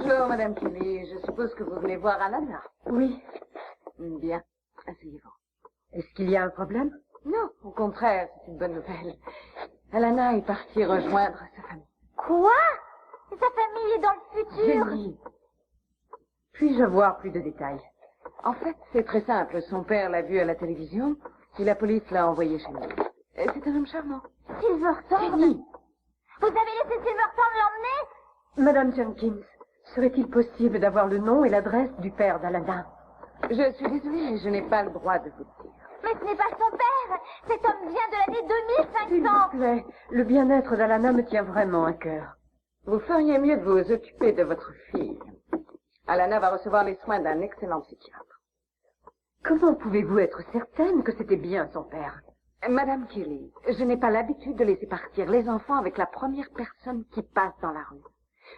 Bonjour, Madame Kelly. Je suppose que vous venez voir Alana. Oui. Bien. Asseyez-vous. Est-ce qu'il y a un problème? Non, au contraire, c'est une bonne nouvelle. Alana est partie rejoindre sa famille. Quoi? Sa famille est dans le futur? Jenny, puis-je voir plus de détails? En fait, c'est très simple. Son père l'a vu à la télévision et la police l'a envoyé chez nous. C'est un homme charmant. Silverthorne? Jenny! Vous avez laissé Silverthorne l'emmener? Madame Jenkins, serait-il possible d'avoir le nom et l'adresse du père d'Alana? Je suis désolée, mais je n'ai pas le droit de vous le dire. Mais ce n'est pas son père! Cet homme vient de l'année S'il 2500! vous plaît, le bien-être d'Alana me tient vraiment à cœur. Vous feriez mieux de vous occuper de votre fille. Alana va recevoir les soins d'un excellent psychiatre. Comment pouvez-vous être certaine que c'était bien son père? Madame Kelly, je n'ai pas l'habitude de laisser partir les enfants avec la première personne qui passe dans la rue.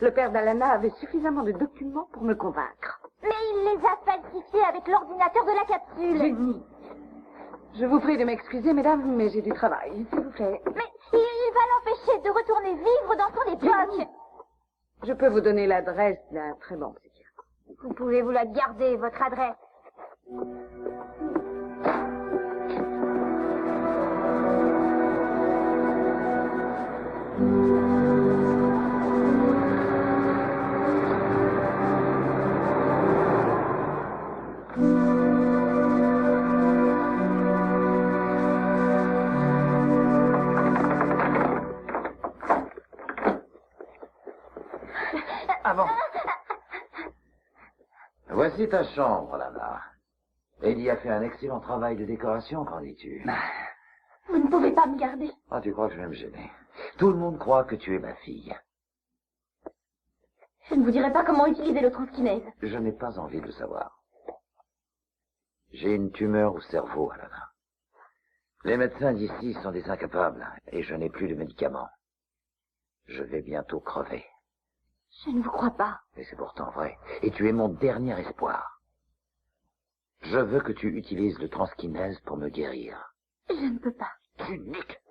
Le père d'Alana avait suffisamment de documents pour me convaincre. Mais il les a falsifiés avec l'ordinateur de la capsule! Jenny! Je vous prie de m'excuser, mesdames, mais j'ai du travail, s'il vous plaît. Mais il va l'empêcher de retourner vivre dans son époque! Je peux vous donner l'adresse d'un très bon psychiatre. Vous pouvez vous la garder, votre adresse. Avant. Voici ta chambre, Lana. Ellie a fait un excellent travail de décoration, qu'en dis-tu? Vous ne pouvez pas me garder. Ah, tu crois que je vais me gêner? Tout le monde croit que tu es ma fille. Je ne vous dirai pas comment utiliser le transkinèse. Je n'ai pas envie de le savoir. J'ai une tumeur au cerveau, Alana. Les médecins d'ici sont des incapables, et je n'ai plus de médicaments. Je vais bientôt crever. Je ne vous crois pas. Mais c'est pourtant vrai. Et tu es mon dernier espoir. Je veux que tu utilises le transkinèse pour me guérir. Je ne peux pas. Unique.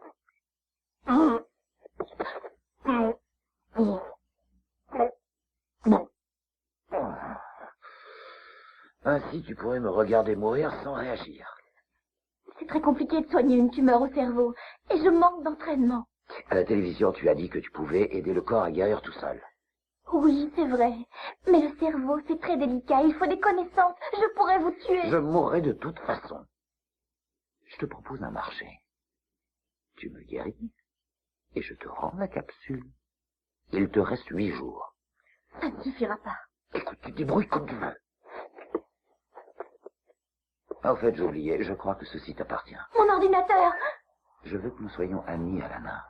Ainsi, tu pourrais me regarder mourir sans réagir. C'est très compliqué de soigner une tumeur au cerveau. Et je manque d'entraînement. À la télévision, tu as dit que tu pouvais aider le corps à guérir tout seul. Oui, c'est vrai. Mais le cerveau, c'est très délicat. Il faut des connaissances. Je pourrais vous tuer. Je mourrai de toute façon. Je te propose un marché. Tu me guéris et je te rends la capsule. Il te reste 8 jours. Ça ne suffira pas. Écoute, tu te débrouilles comme tu veux. Ah, au fait, j'ai oublié. Je crois que ceci t'appartient. Mon ordinateur! Je veux que nous soyons amis, Alana.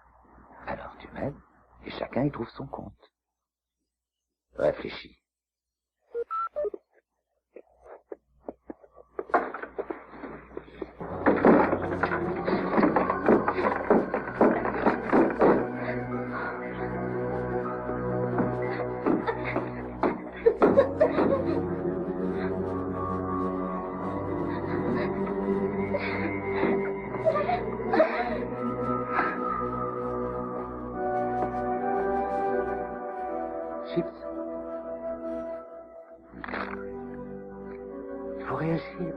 Alors tu m'aides et chacun y trouve son compte. Réfléchis. Chips. Il faut réagir.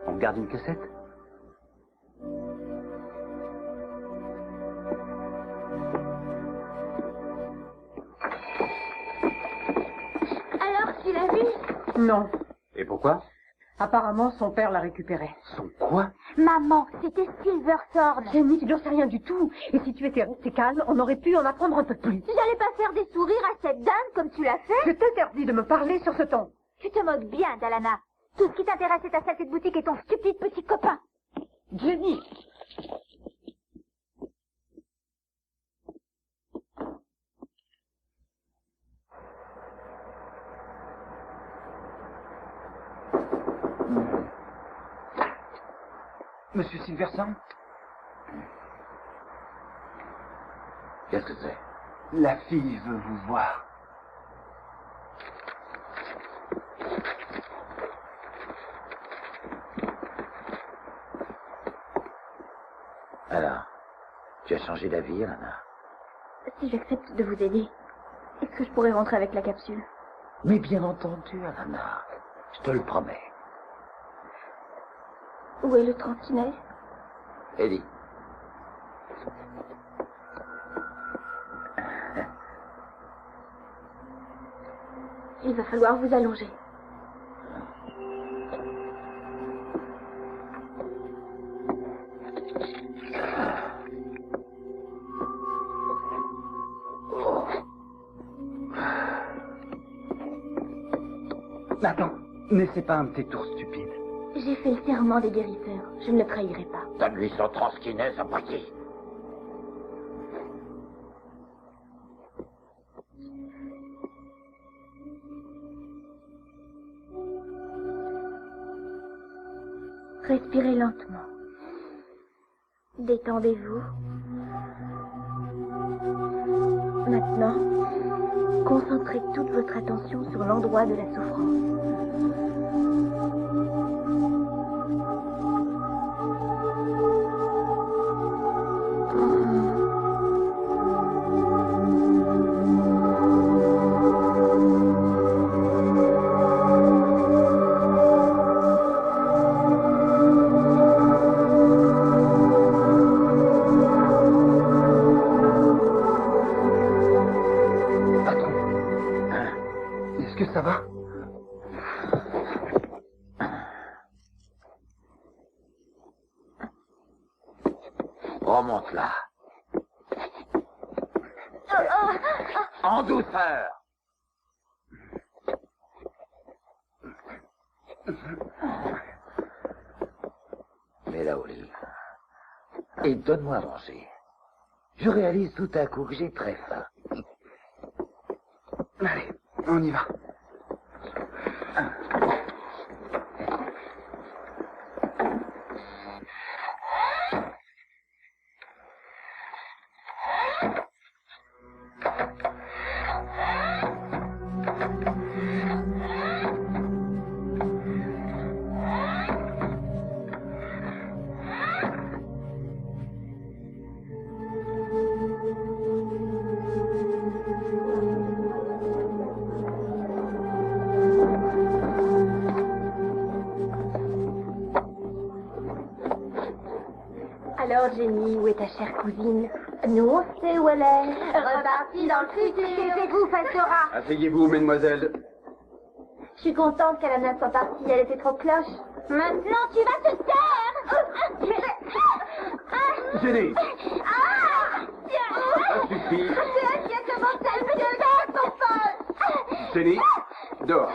On garde une cassette. Alors, tu l'as vu? Non. Et pourquoi? Apparemment, son père l'a récupéré. Son quoi? Maman, c'était Silverthorne. Jenny, tu n'en sais rien du tout. Et si tu étais resté calme, on aurait pu en apprendre un peu plus. J'allais pas faire des sourires à cette dame comme tu l'as fait. Je t'interdis de me parler sur ce ton. Tu te moques bien d'Alana. Tout ce qui t'intéresse, c'est ta saleté de boutique et ton stupide petit copain. Jenny! Monsieur Silverthorne? Qu'est-ce que c'est? La fille veut vous voir. Alors, tu as changé d'avis, Alana? Si j'accepte de vous aider, est-ce que je pourrais rentrer avec la capsule? Mais bien entendu, Alana. Je te le promets. Où est le tantinet? Eddie. Il va falloir vous allonger. Attends, n'essaie pas un de tes tours stupides. J'ai fait le serment des guérisseurs. Je ne le trahirai pas. Donne-lui son transkinèse à paquet. Respirez lentement. Détendez-vous. Maintenant, concentrez toute votre attention sur l'endroit de la souffrance. Ça va? Remonte là. En douceur. Mets-la au lit. Et donne-moi à manger. Je réalise tout à coup que j'ai très faim. Allez, on y va. Alors, Jenny, où est ta chère cousine? Nous, on sait où elle est. Repartie dans le futur. Taisez-vous, Falsera. Asseyez-vous, mesdemoiselles. Je suis contente qu'Alana soit partie. Elle était trop cloche. Maintenant, tu vas te taire. Jenny, ça suffit. C'est elle qui a commencé à me faire son folle. Jenny, dehors.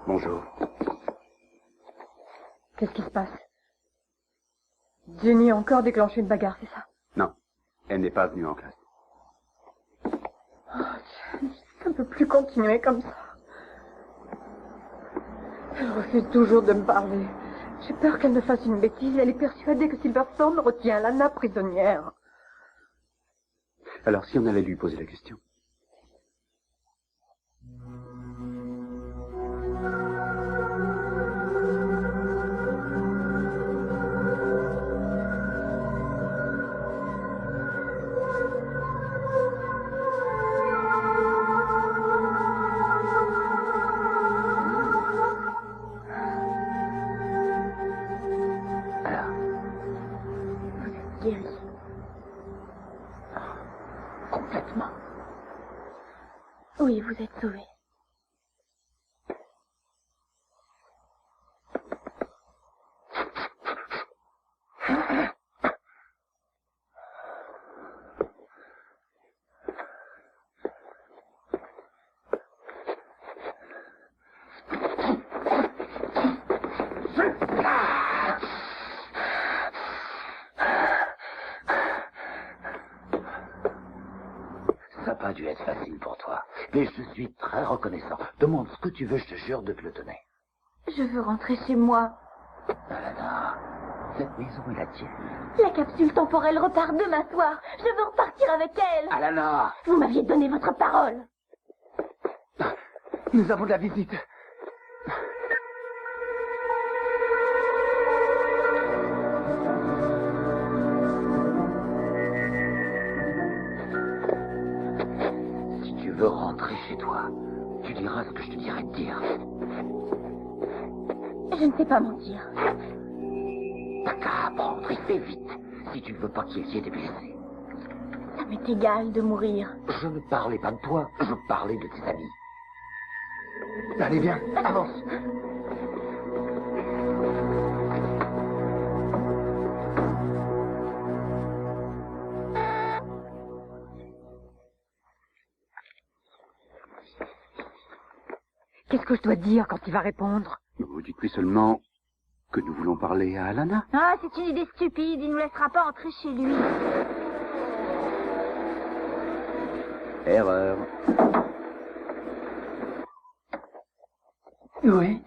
Bonjour. Qu'est-ce qui se passe? Jenny a encore déclenché une bagarre, c'est ça? Non, elle n'est pas venue en classe. Ça ne peut plus continuer comme ça. Elle refuse toujours de me parler. J'ai peur qu'elle ne fasse une bêtise. Elle est persuadée que Silverstone retient Lana prisonnière. Alors, si on allait lui poser la question. Guérie. Complètement. Oui, vous êtes sauvée. Ça pas dû être facile pour toi. Mais je suis très reconnaissant. Demande ce que tu veux, je te jure de te le donner. Je veux rentrer chez moi. Alana, cette maison est la tienne. La capsule temporelle repart demain soir. Je veux repartir avec elle. Alana! Vous m'aviez donné votre parole. Nous avons de la visite. Si tu veux rentrer chez toi, tu diras ce que je te dirai de dire. Je ne sais pas mentir. T'as qu'à apprendre et fais vite, si tu ne veux pas qu'il y ait des blessés. Ça m'est égal de mourir. Je ne parlais pas de toi, je parlais de tes amis. Allez, viens, avance. Qu'est-ce que je dois dire quand il va répondre? Vous dites-lui seulement que nous voulons parler à Alana. Ah, c'est une idée stupide. Il ne nous laissera pas entrer chez lui. Erreur. Oui.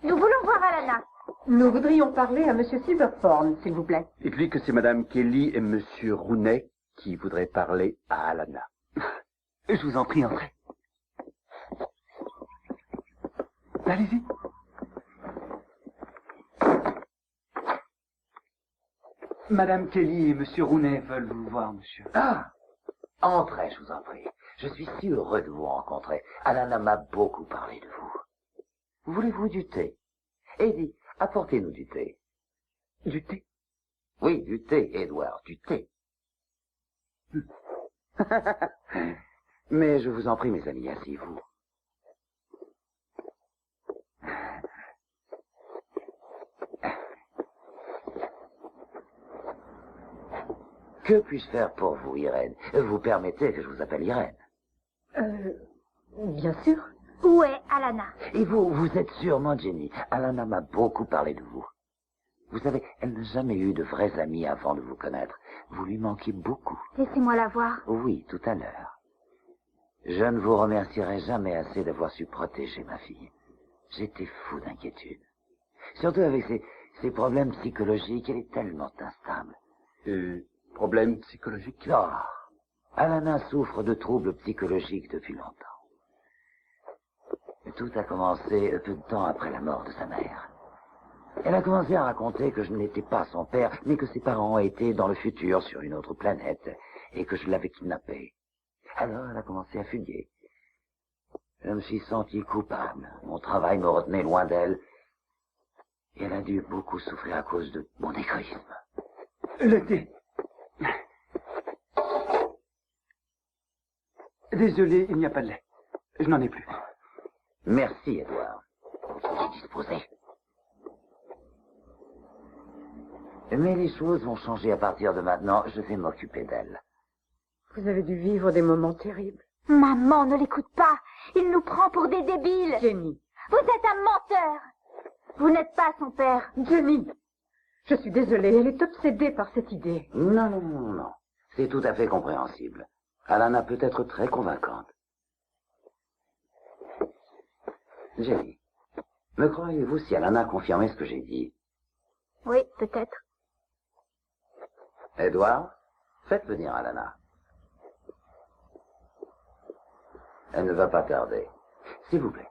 Nous voulons voir Alana. Nous voudrions parler à Monsieur Silverthorne, s'il vous plaît. Dites-lui que c'est Madame Kelly et Monsieur Rounet qui voudraient parler à Alana. Je vous en prie, entrez. Allez-y. Madame Kelly et Monsieur Rounet veulent vous voir, monsieur. Ah! Entrez, je vous en prie. Je suis si heureux de vous rencontrer. Alana m'a beaucoup parlé de vous. Voulez-vous du thé? Eddie, apportez-nous du thé. Du thé? Oui, du thé, Edward, du thé. Mais je vous en prie, mes amis, asseyez-vous. Que puis-je faire pour vous, Irène? Vous permettez que je vous appelle Irène? Bien sûr. Où est Alana? Et vous êtes sûrement Jenny. Alana m'a beaucoup parlé de vous. Vous savez, elle n'a jamais eu de vrais amis avant de vous connaître. Vous lui manquez beaucoup. Laissez-moi la voir. Oui, tout à l'heure. Je ne vous remercierai jamais assez d'avoir su protéger ma fille. J'étais fou d'inquiétude. Surtout avec ses problèmes psychologiques, elle est tellement instable. Problème psychologique? Non. Alana souffre de troubles psychologiques depuis longtemps. Tout a commencé peu de temps après la mort de sa mère. Elle a commencé à raconter que je n'étais pas son père, mais que ses parents étaient dans le futur sur une autre planète, et que je l'avais kidnappée. Alors elle a commencé à fuguer. Je me suis senti coupable. Mon travail me retenait loin d'elle. Et elle a dû beaucoup souffrir à cause de mon égoïsme. Le thé. Désolé, il n'y a pas de lait. Je n'en ai plus. Merci, Edward. J'ai disposé. Mais les choses vont changer à partir de maintenant. Je vais m'occuper d'elle. Vous avez dû vivre des moments terribles. Maman, ne l'écoute pas. Il nous prend pour des débiles. Jenny. Vous êtes un menteur. Vous n'êtes pas son père. Jenny. Je suis désolée, elle est obsédée par cette idée. Non, non, non, non. C'est tout à fait compréhensible. Alana peut être très convaincante. Jenny, me croyez-vous si Alana confirmait ce que j'ai dit? Oui, peut-être. Edward, faites venir Alana. Elle ne va pas tarder. S'il vous plaît,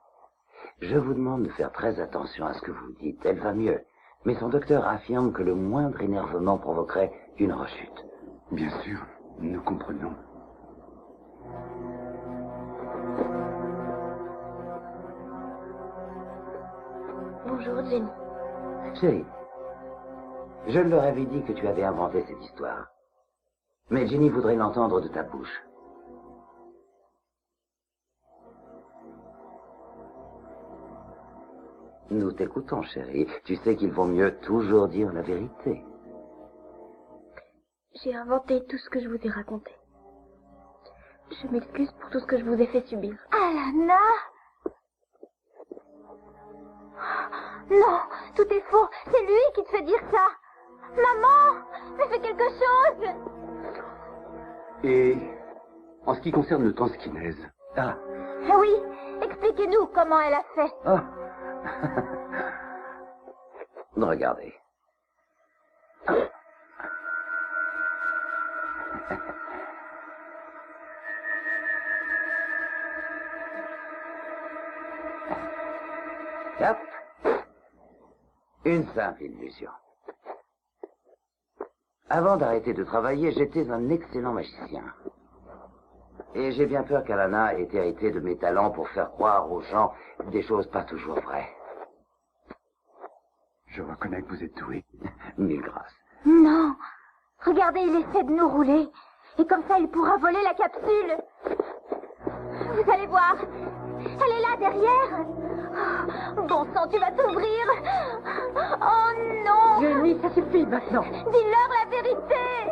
je vous demande de faire très attention à ce que vous dites. Elle va mieux, mais son docteur affirme que le moindre énervement provoquerait une rechute. Bien sûr, nous comprenons. Bonjour, Jenny. Chérie, je leur avais dit que tu avais inventé cette histoire. Mais Jenny voudrait l'entendre de ta bouche. Nous t'écoutons, chérie. Tu sais qu'il vaut mieux toujours dire la vérité. J'ai inventé tout ce que je vous ai raconté. Je m'excuse pour tout ce que je vous ai fait subir. Alana! Non, tout est faux. C'est lui qui te fait dire ça. Maman, mais fais quelque chose. Et En ce qui concerne le transkinèse... Ah, Ah oui, expliquez-nous comment elle a fait. ah. Regardez. Hop. Une simple illusion. Avant d'arrêter de travailler, j'étais un excellent magicien. Et j'ai bien peur qu'Alana ait hérité de mes talents pour faire croire aux gens des choses pas toujours vraies. Je reconnais que vous êtes doué. Mille grâces. Non. Regardez, il essaie de nous rouler. Et comme ça, il pourra voler la capsule. Vous allez voir. Elle est là, derrière. Oh, bon sang, tu vas t'ouvrir. Oh non. Jenny, ça suffit maintenant. Dis-leur la vérité.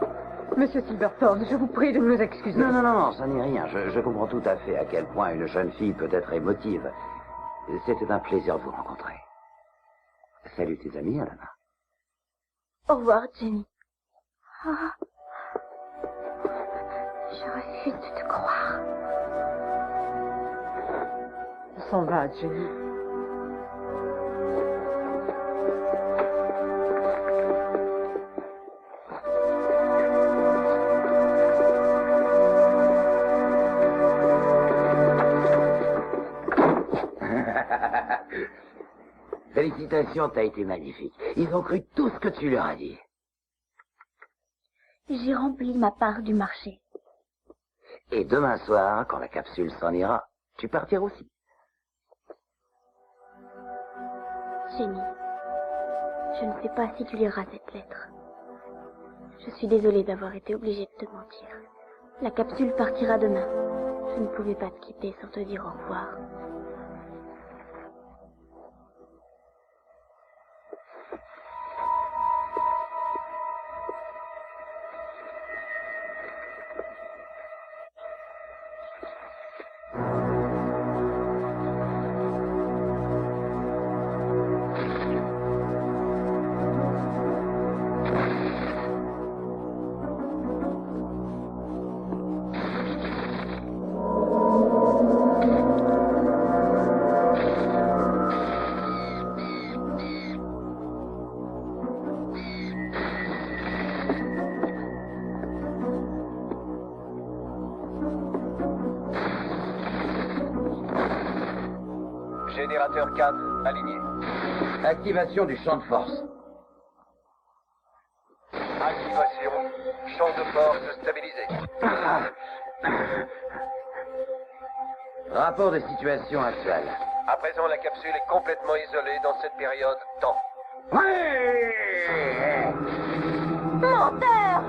Monsieur Silverthorne, je vous prie de nous excuser. Non, non, non, non, ça n'est rien. Je comprends tout à fait à quel point une jeune fille peut être émotive. C'était un plaisir de vous rencontrer. Salut tes amis, Alana. Au revoir, Jenny. Ah. Je refuse de te croire. On s'en va, Jenny. Félicitations, t'as été magnifique. Ils ont cru tout ce que tu leur as dit. J'ai rempli ma part du marché. Et demain soir, quand la capsule s'en ira, tu partiras aussi. Jenny, je ne sais pas si tu liras cette lettre. Je suis désolée d'avoir été obligée de te mentir. La capsule partira demain. Je ne pouvais pas te quitter sans te dire au revoir. Générateur 4, aligné. Activation du champ de force. Activation. Champ de force stabilisé. Rapport de situation actuelle. À présent, la capsule est complètement isolée dans cette période temps. Menteur!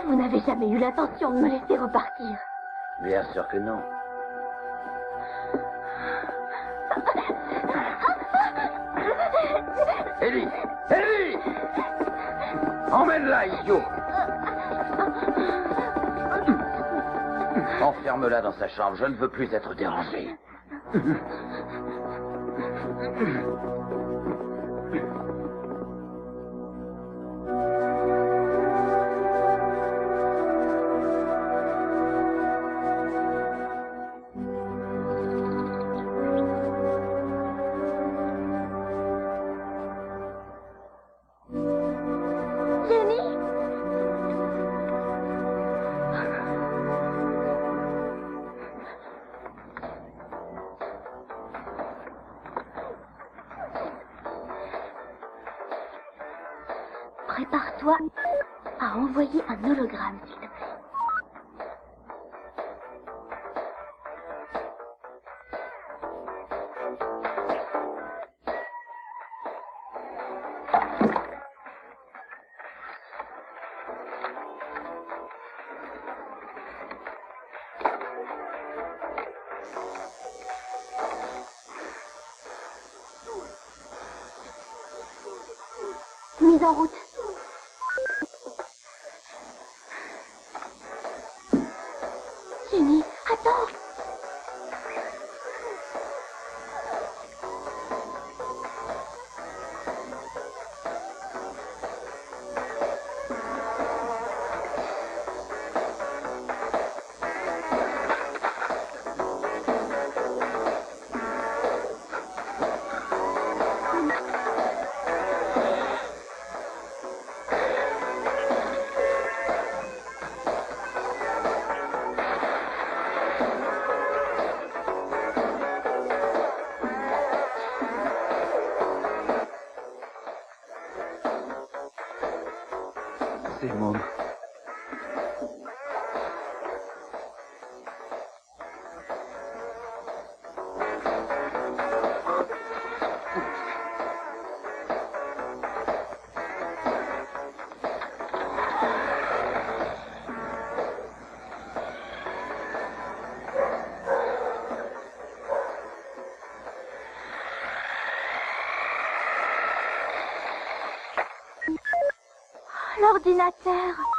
Vous n'avez jamais eu l'intention de me laisser repartir. Bien sûr que non. Ellie! Ellie! Emmène-la, idiot! Enferme-la dans sa chambre, je ne veux plus être dérangé. Prépare-toi à envoyer un hologramme, s'il te plaît. Mise en route. Jenny, attends. C'est môme. L'ordinateur.